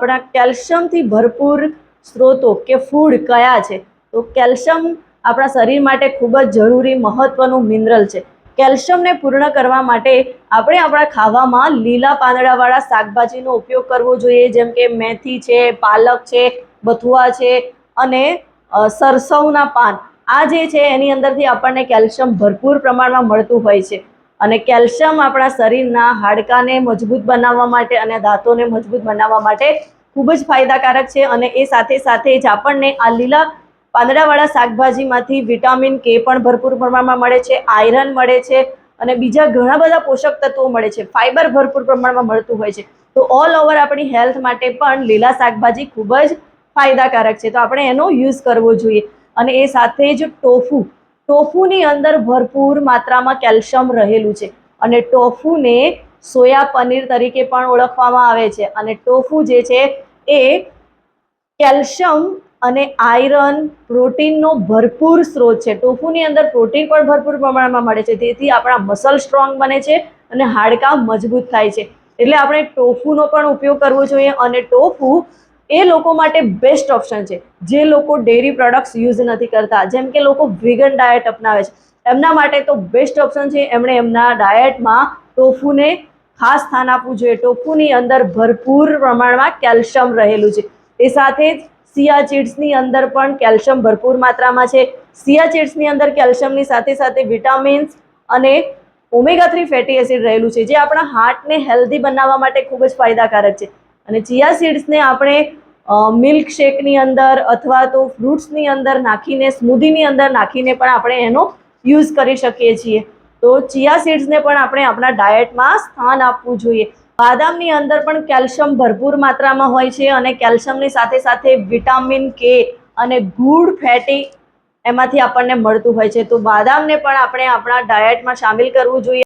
આપણા કેલ્શિયમથી ભરપૂર સ્ત્રોતો કે ફૂડ કયા છે? તો કેલ્શિયમ આપણા શરીર માટે ખૂબ જ જરૂરી મહત્વનું મિનરલ છે. કેલ્શિયમને પૂર્ણ કરવા માટે આપણે આપણા ખાવામાં લીલા પાંદડાવાળા શાકભાજીનો ઉપયોગ કરવો જોઈએ, જેમ કે મેથી છે, પાલક છે, બથુઆ છે અને સરસવના પાન. આ જે છે એની અંદરથી આપણને કેલ્શિયમ ભરપૂર પ્રમાણમાં મળતું હોય છે. અને કેલ્શિયમ આપણા શરીરના હાડકાને મજબૂત બનાવવા માટે અને દાંતોને મજબૂત બનાવવા માટે ખૂબ જ ફાયદાકારક છે. અને એ સાથે સાથે જ આપણને આ લીલા પાંદડાવાળા શાકભાજીમાંથી વિટામિન કે પણ ભરપૂર પ્રમાણમાં મળે છે, આયરન મળે છે અને બીજા ઘણા બધા પોષક તત્વો મળે છે, ફાઈબર ભરપૂર પ્રમાણમાં મળતું હોય છે. તો ઓલ ઓવર આપણી હેલ્થ માટે પણ લીલા શાકભાજી ખૂબ જ ફાયદાકારક છે, તો આપણે એનો યુઝ કરવો જોઈએ. અને એ સાથે જ ટોફુની અંદર ભરપૂર માત્રામાં કેલ્શિયમ રહેલું છે અને ટોફુને સોયા પનીર તરીકે પણ ઓળખવામાં આવે છે. અને ટોફુ જે છે એ કેલ્શિયમ અને આયરન પ્રોટીનનો ભરપૂર સ્ત્રોત છે. ટોફુની અંદર પ્રોટીન પણ ભરપૂર પ્રમાણમાં મળે છે, તેથી આપણા મસલ સ્ટ્રોંગ બને છે અને હાડકાં મજબૂત થાય છે. એટલે આપણે ટોફુનો પણ ઉપયોગ કરવો જોઈએ. અને ટોફુ એ લોકો માટે બેસ્ટ ઓપ્શન છે જે લોકો ડેરી પ્રોડક્ટ્સ યુઝ નથી કરતા, જેમ કે લોકો વિગન ડાયટ અપનાવે છે, એમના માટે તો બેસ્ટ ઓપ્શન છે. એમણે એમના ડાયટમાં ટોફુને ખાસ સ્થાન આપવું જોઈએ. ટોફુની અંદર ભરપૂર પ્રમાણમાં કેલ્શિયમ રહેલું છે. એ સાથે જ સિયા ચીડ્સની અંદર પણ કેલ્શિયમ ભરપૂર માત્રામાં છે. સિયા ચીડ્સની અંદર કેલ્શિયમની સાથે સાથે વિટામિન્સ અને ઓમેગા 3 ફેટી એસિડ રહેલું છે, જે આપણા હાર્ટને હેલ્ધી બનાવવા માટે ખૂબ જ ફાયદાકારક છે. અને ચિયા સીડ્સને આપણે મિલ્ક શેકની અંદર અથવા તો ફ્રૂટ્સની અંદર નાખીને, સ્મૂધીની અંદર નાખીને પણ આપણે એનો યુઝ કરી શકીએ છીએ. તો ચિયા સીડ્સને પણ આપણે આપણા ડાયટમાં સ્થાન આપવું જોઈએ. બાદામની અંદર પણ કેલ્શિયમ ભરપૂર માત્રામાં હોય છે અને કેલ્શિયમની સાથે સાથે વિટામિન કે અને ગુડ ફેટી એમાંથી આપણને મળતું હોય છે. તો બાદામને પણ આપણે આપણા ડાયટમાં સામેલ કરવું જોઈએ.